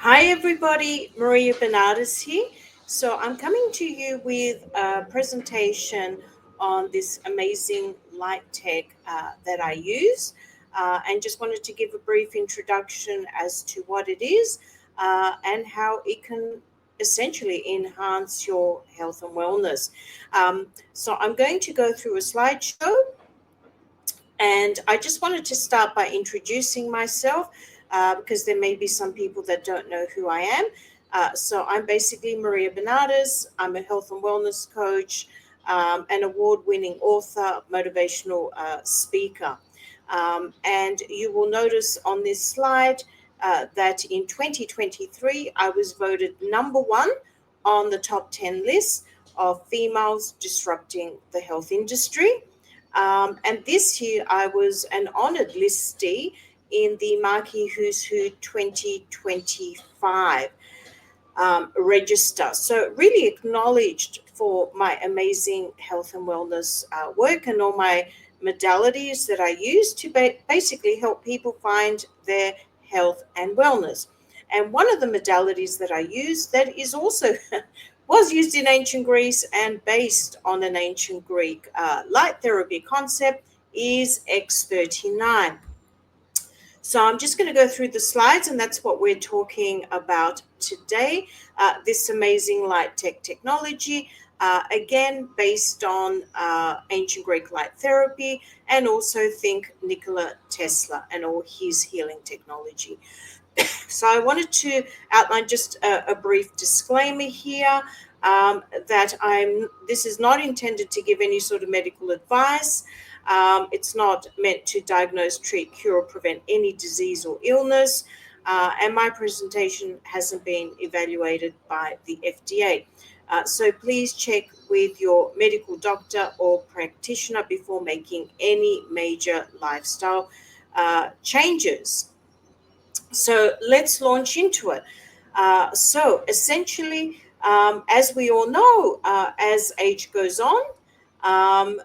Hi, everybody. Maria Bernardis here. So, I'm coming to you with a presentation on this amazing light tech that I use, and just wanted to give a brief introduction as to what it is and how it can essentially enhance your health and wellness. So, I'm going to go through a slideshow, and I just wanted to start by introducing myself because there may be some people that don't know who I am. So I'm basically Maria Bernardes. I'm a health and wellness coach, an award winning author, motivational speaker. And you will notice on this slide that in 2023, I was voted number one on the top 10 list of females disrupting the health industry. And this year, I was an honored listee in the Marquee Who's Who 2025 register. So, really acknowledged for my amazing health and wellness work and all my modalities that I use to basically help people find their health and wellness. And one of the modalities that I use that is also was used in ancient Greece and based on an ancient Greek light therapy concept is X39. So I'm just going to go through the slides, and that's what we're talking about today. This amazing light technology, again, based on ancient Greek light therapy, and also think Nikola Tesla and all his healing technology. So I wanted to outline just a brief disclaimer here that this is not intended to give any sort of medical advice. It's not meant to diagnose, treat, cure, or prevent any disease or illness. And my presentation hasn't been evaluated by the FDA. So please check with your medical doctor or practitioner before making any major lifestyle changes. So let's launch into it. So essentially, as we all know, as age goes on, um,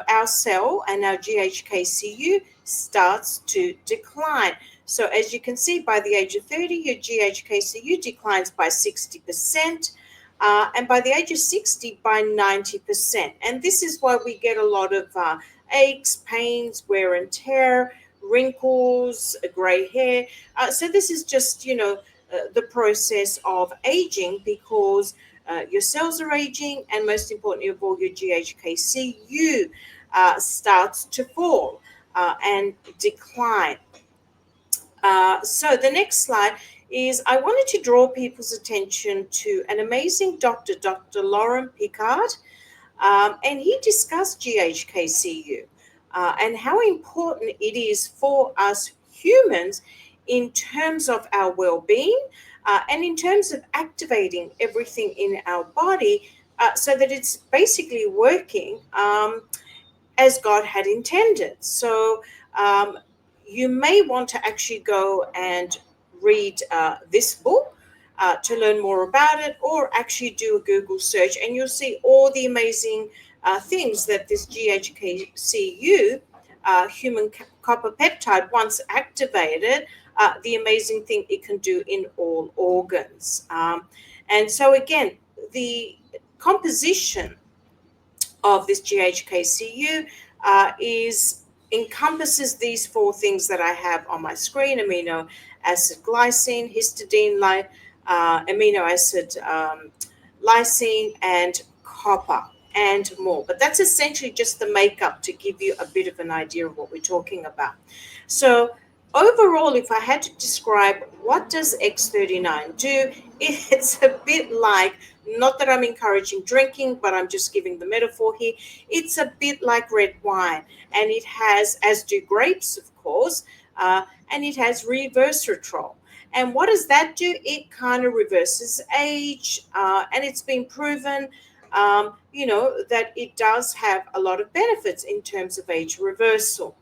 our cell and our GHKCU starts to decline. So as you can see, by the age of 30, your GHKCU declines by 60%. And by the age of 60, by 90%. And this is why we get a lot of aches, pains, wear and tear, wrinkles, gray hair. So this is just, the process of aging because your cells are aging, and most importantly of all, your GHKCU starts to fall and decline. So the next slide is I wanted to draw people's attention to an amazing doctor, Dr. Lauren Picard, and he discussed GHKCU and how important it is for us humans in terms of our well-being and in terms of activating everything in our body so that it's basically working as God had intended. So you may want to actually go and read this book to learn more about it, or actually do a Google search, and you'll see all the amazing things that this GHKCU human copper peptide, once activated, the amazing thing it can do in all organs. And so, again, the composition of this GHKCU is encompasses these four things that I have on my screen: amino acid glycine, histidine, amino acid lysine, and copper, and more. But that's essentially just the makeup to give you a bit of an idea of what we're talking about. So overall, if I had to describe what does X39 do, it's a bit like, not that I'm encouraging drinking, but I'm just giving the metaphor here. It's a bit like red wine, and it has, as do grapes, of course, and it has resveratrol. And what does that do? It kind of reverses age, and it's been proven, that it does have a lot of benefits in terms of age reversal.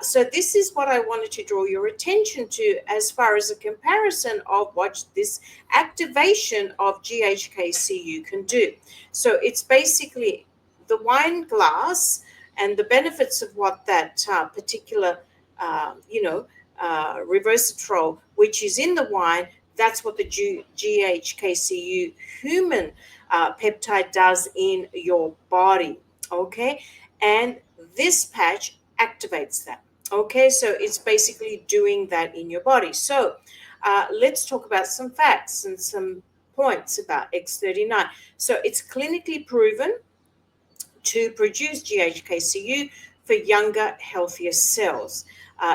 So this is what I wanted to draw your attention to as far as a comparison of what this activation of GHKCU can do. So it's basically the wine glass and the benefits of what that particular, resveratrol, which is in the wine, That's what the GHKCU human peptide does in your body. Okay, and this patch activates that. Okay, so it's basically doing that in your body. So let's talk about some facts and some points about X39. So it's clinically proven to produce GHKCU for younger, healthier cells.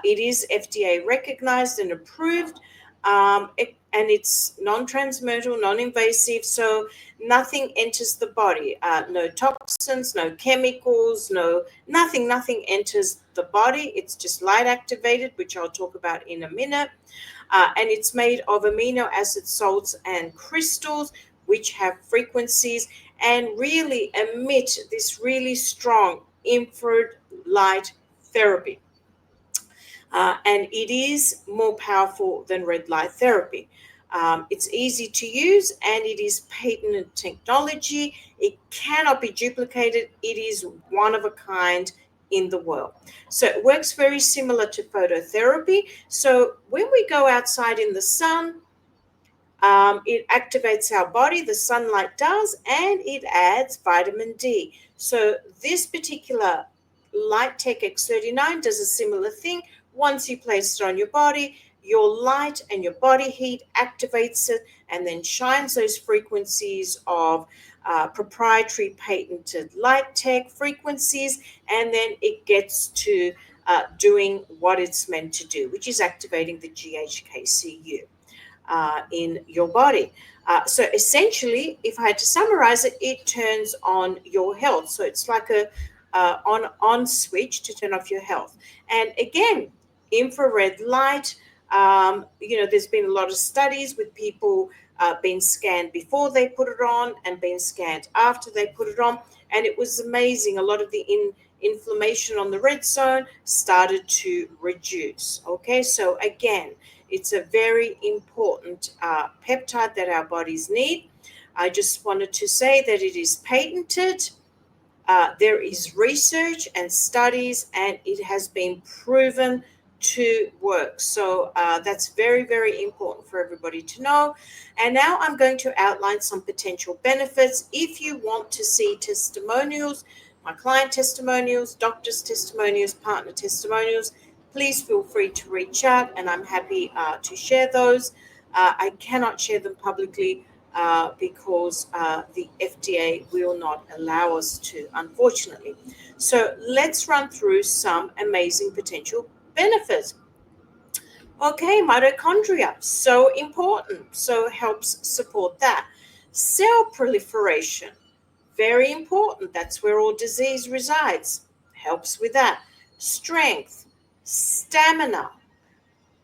It is FDA recognized and approved, and it's non-transdermal, non-invasive, so nothing enters the body. No toxins, no chemicals, nothing enters the body. It's just light activated, which I'll talk about in a minute. And it's made of amino acid salts and crystals, which have frequencies and really emit this really strong infrared light therapy. And it is more powerful than red light therapy. It's easy to use and it is patented technology. It cannot be duplicated. It is one of a kind in the world. So it works very similar to phototherapy. So when we go outside in the sun, it activates our body, the sunlight does, and it adds vitamin D. So this particular Light Tech X39 does a similar thing. Once you place it on your body, your light and your body heat activates it and then shines those frequencies of proprietary patented light tech frequencies, and then it gets to doing what it's meant to do, which is activating the GHKCU. In your body. So essentially, if I had to summarize it, it turns on your health. So it's like a on switch to turn off your health. And again, infrared light. There's been a lot of studies with people being scanned before they put it on and being scanned after they put it on, and it was amazing. A lot of the inflammation on the red zone started to reduce. Okay, so again, it's a very important peptide that our bodies need. I just wanted to say that it is patented. There is research and studies, and it has been proven to work. So that's very, very important for everybody to know. And now I'm going to outline some potential benefits. If you want to see testimonials, my client testimonials, doctors' testimonials, partner testimonials, please feel free to reach out, and I'm happy to share those. I cannot share them publicly because the FDA will not allow us to, unfortunately. So let's run through some amazing potential benefits. Okay, mitochondria, so important, so helps support that. Cell proliferation, very important, that's where all disease resides, helps with that. Strength, stamina,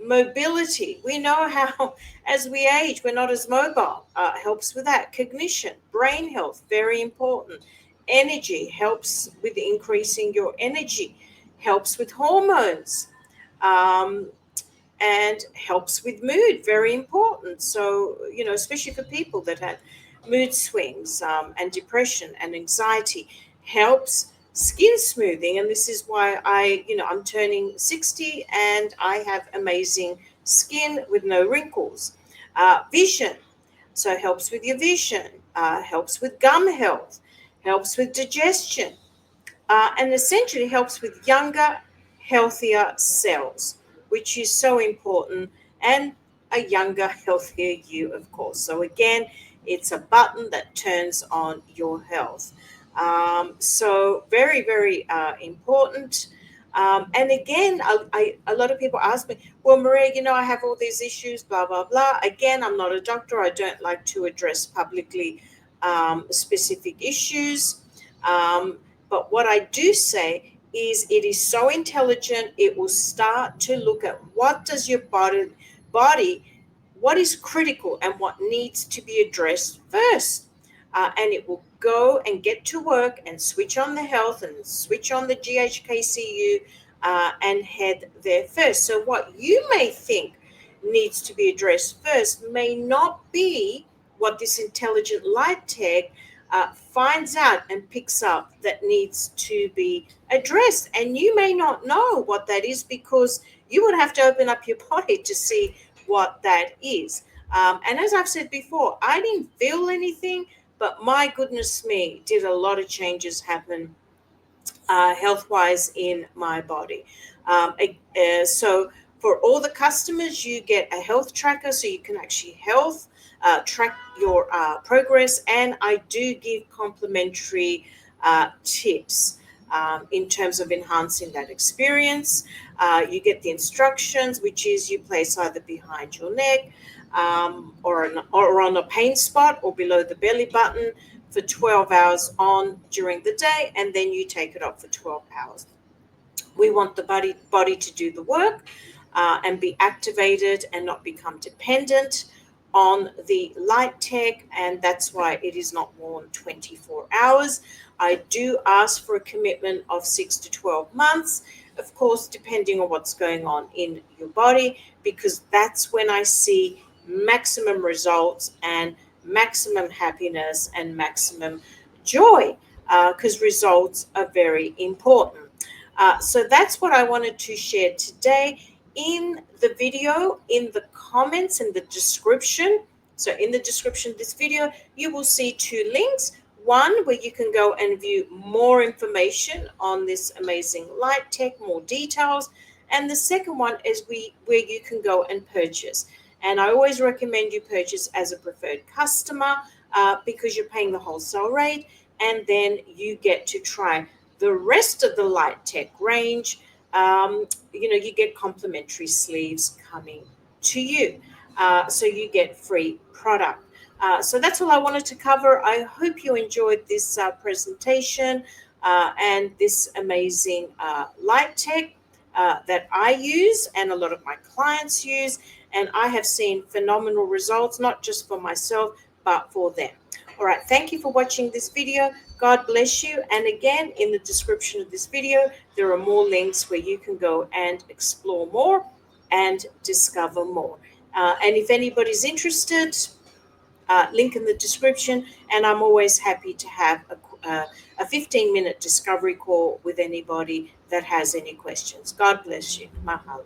mobility. We know how, as we age, we're not as mobile. Helps with that. Cognition, brain health, very important. Energy, helps with increasing your energy. Helps with hormones, and helps with mood, very important. So, especially for people that have mood swings and depression and anxiety, helps skin smoothing. And this is why I'm turning 60 and I have amazing skin with no wrinkles. Vision, so it helps with your vision, helps with gum health, helps with digestion, and essentially helps with younger, healthier cells, which is so important, and a younger, healthier you, of course. So again, it's a button that turns on your health. So very, very important. And again, a lot of people ask me, well, Maria, I have all these issues, blah, blah, blah. Again, I'm not a doctor. I don't like to address publicly specific issues. But what I do say is it is so intelligent, it will start to look at what does your body, what is critical and what needs to be addressed first. And it will go and get to work and switch on the health and switch on the GHKCU and head there first. So what you may think needs to be addressed first may not be what this intelligent light tech finds out and picks up that needs to be addressed. And you may not know what that is because you would have to open up your body to see what that is. And as I've said before, I didn't feel anything, but my goodness me, did a lot of changes happen health wise in my body. So for all the customers, you get a health tracker so you can actually health track your progress. And I do give complimentary tips in terms of enhancing that experience. You get the instructions, which is you place either behind your neck or on a pain spot or below the belly button for 12 hours on during the day, and then you take it off for 12 hours. We want the body to do the work and be activated and not become dependent on the light tech, and that's why it is not worn 24 hours. I do ask for a commitment of 6 to 12 months, of course, depending on what's going on in your body, because that's when I see maximum results and maximum happiness and maximum joy, because results are very important. So that's what I wanted to share today. In the video, in the comments, in the description, so in the description of this video, you will see two links. One where you can go and view more information on this amazing light tech, more details. And the second one is where you can go and purchase. And I always recommend you purchase as a preferred customer because you're paying the wholesale rate, and then you get to try the rest of the light tech range. You get complimentary sleeves coming to you. So you get free product. So that's all I wanted to cover. I hope you enjoyed this presentation and this amazing light tech that I use and a lot of my clients use. And I have seen phenomenal results, not just for myself, but for them. All right, thank you for watching this video. God bless you. And again, in the description of this video, there are more links where you can go and explore more and discover more. And if anybody's interested, link in the description. And I'm always happy to have a 15-minute discovery call with anybody that has any questions. God bless you. Mahalo.